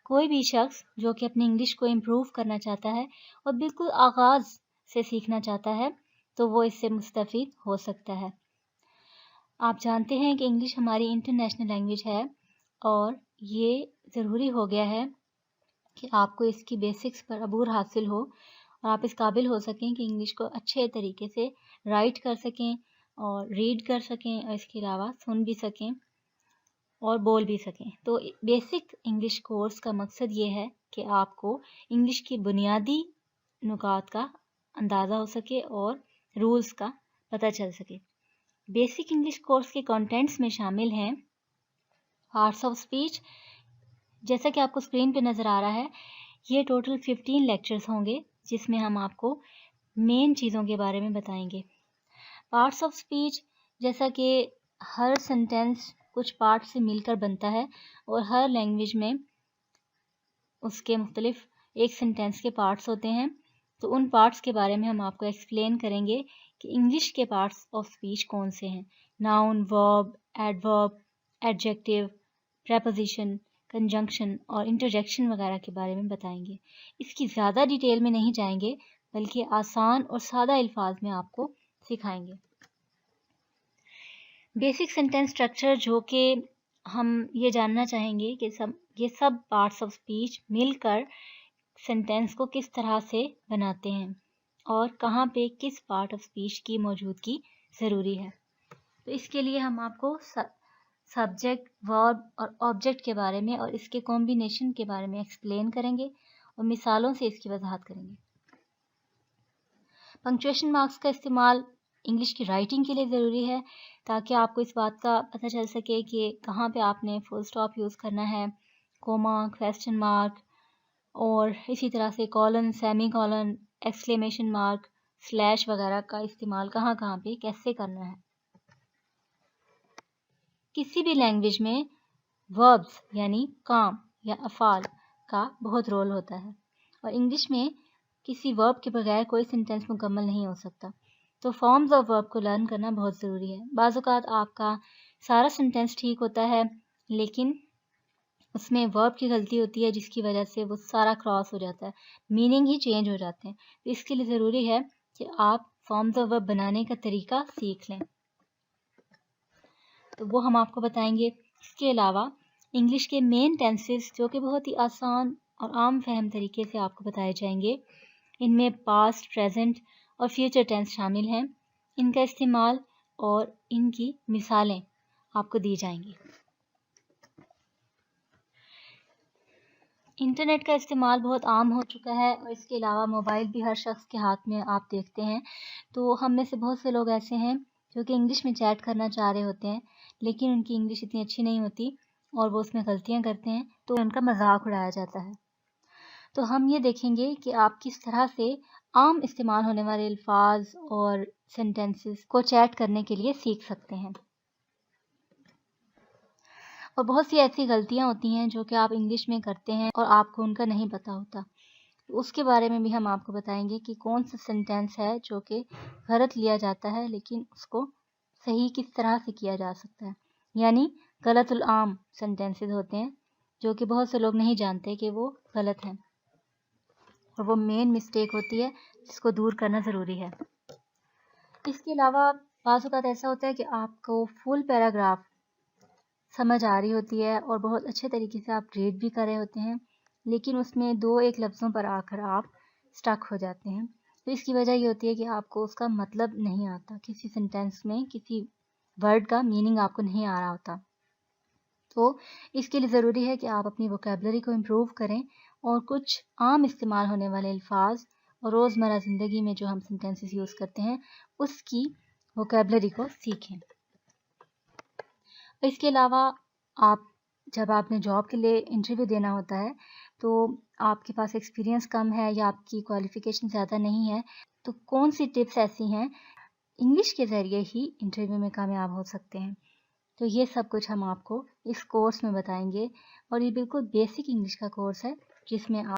कोई भी शख्स जो कि अपनी इंग्लिश को इम्प्रूव करना चाहता है और बिल्कुल आगाज़ से सीखना चाहता है तो वो इससे मुस्तफ़ीद हो सकता है। आप जानते हैं कि इंग्लिश हमारी इंटरनेशनल लैंग्वेज है और ये ज़रूरी हो गया है कि आपको इसकी बेसिक्स पर अबूर हासिल हो और आप इस काबिल हो सकें कि इंग्लिश को अच्छे तरीके से राइट कर सकें और रीड कर सकें और इसके अलावा सुन भी सकें और बोल भी सकें। तो बेसिक इंग्लिश कोर्स का मकसद ये है कि आपको इंग्लिश की बुनियादी नुकात का अंदाज़ा हो सके और रूल्स का पता चल सके। बेसिक इंग्लिश कोर्स के कंटेंट्स में शामिल हैं आर्ट्स ऑफ स्पीच, जैसा कि आपको स्क्रीन पे नज़र आ रहा है। ये टोटल 15 लेक्चर्स होंगे जिसमें हम आपको मेन चीज़ों के बारे में बताएंगे। पार्ट्स ऑफ स्पीच, जैसा कि हर सेंटेंस कुछ पार्ट से मिलकर बनता है और हर लैंग्वेज में उसके मुख्तलिफ एक सेंटेंस के पार्ट्स होते हैं, तो उन पार्ट्स के बारे में हम आपको एक्सप्लेन करेंगे कि इंग्लिश के पार्ट्स ऑफ स्पीच कौन से हैं। Noun, verb, adverb, adjective, preposition, conjunction और इंटरजेक्शन वगैरह के बारे में बताएंगे। इसकी ज़्यादा डिटेल में नहीं जाएंगे बल्कि आसान और सादा अल्फाज में आपको सिखाएंगे। बेसिक सेंटेंस स्ट्रक्चर, जो कि हम ये जानना चाहेंगे कि ये सब पार्ट्स ऑफ स्पीच मिलकर सेंटेंस को किस तरह से बनाते हैं और कहाँ पे किस पार्ट ऑफ स्पीच की मौजूदगी ज़रूरी है। तो इसके लिए हम आपको सब्जेक्ट, वर्ब और ऑब्जेक्ट के बारे में और इसके कॉम्बिनेशन के बारे में एक्सप्लेन करेंगे और मिसालों से इसकी वजाहत करेंगे। पंक्चुएशन मार्क्स का इस्तेमाल इंग्लिश की राइटिंग के लिए ज़रूरी है ताकि आपको इस बात का पता चल सके कि कहाँ पे आपने फुल स्टॉप यूज़ करना है, कोमा, क्वेश्चन मार्क और इसी तरह से colon, semi colon, exclamation mark, slash वगैरह का इस्तेमाल कहाँ कहाँ पे कैसे करना है। किसी भी लैंग्वेज में वर्ब्स यानी काम या अफ़ाल का बहुत रोल होता है और इंग्लिश में किसी वर्ब के बगैर कोई सेंटेंस मुकम्मल नहीं हो सकता। तो फॉर्म्स ऑफ वर्ब को लर्न करना बहुत ज़रूरी है। बाज़ औक़ात आपका सारा सेंटेंस ठीक होता है लेकिन उसमें वर्ब की गलती होती है जिसकी वजह से वो सारा क्रॉस हो जाता है, मीनिंग ही चेंज हो जाते हैं। तो इसके लिए ज़रूरी है कि आप फॉर्म्स ऑफ वर्ब बनाने का तरीका सीख लें, तो वो हम आपको बताएंगे। इसके अलावा इंग्लिश के मेन टेंसेस जो कि बहुत ही आसान और आम फहम तरीके से आपको बताए जाएंगे। इनमें पास्ट, प्रेजेंट और फ्यूचर टेंस शामिल हैं। इनका इस्तेमाल और इनकी मिसालें आपको दी जाएंगी। इंटरनेट का इस्तेमाल बहुत आम हो चुका है और इसके अलावा मोबाइल भी हर शख्स के हाथ में आप देखते हैं। तो हम में से बहुत से लोग ऐसे हैं जो कि इंग्लिश में चैट करना चाह रहे होते हैं लेकिन उनकी इंग्लिश इतनी अच्छी नहीं होती और वो उसमें गलतियां करते हैं तो उनका मजाक उड़ाया जाता है। तो हम ये देखेंगे कि आप किस तरह से आम इस्तेमाल होने वाले अल्फाज और सेंटेंसेस को चैट करने के लिए सीख सकते हैं। और बहुत सी ऐसी गलतियां होती हैं जो कि आप इंग्लिश में करते हैं और आपको उनका नहीं पता होता, तो उसके बारे में भी हम आपको बताएंगे कि कौन सा सेंटेंस है जो कि गलत लिया जाता है लेकिन उसको सही किस तरह से किया जा सकता है। यानी गलतुल आम सेंटेंसेस होते हैं जो कि बहुत से लोग नहीं जानते कि वो गलत हैं और वो मेन मिस्टेक होती है जिसको दूर करना ज़रूरी है। इसके अलावा बाज़ औक़ात ऐसा होता है कि आपको फुल पैराग्राफ समझ आ रही होती है और बहुत अच्छे तरीके से आप रीड भी कर रहे होते हैं लेकिन उसमें दो एक लफ्ज़ों पर आकर आप स्टक हो जाते हैं। तो इसकी वजह ये होती है कि आपको उसका मतलब नहीं आता, किसी सेंटेंस में किसी वर्ड का मीनिंग आपको नहीं आ रहा होता। तो इसके लिए ज़रूरी है कि आप अपनी वोकैबुलरी को इम्प्रूव करें और कुछ आम इस्तेमाल होने वाले अल्फाज और रोज़मर्रा ज़िंदगी में जो हम सेंटेंसेस यूज़ करते हैं उसकी वोकैबुलरी को सीखें। इसके अलावा आप जब आपने जॉब के लिए इंटरव्यू देना होता है तो आपके पास एक्सपीरियंस कम है या आपकी क्वालिफ़िकेशन ज़्यादा नहीं है, तो कौन सी टिप्स ऐसी हैं इंग्लिश के ज़रिए ही इंटरव्यू में कामयाब हो सकते हैं। तो ये सब कुछ हम आपको इस कोर्स में बताएंगे और ये बिल्कुल बेसिक इंग्लिश का कोर्स है जिसमें आप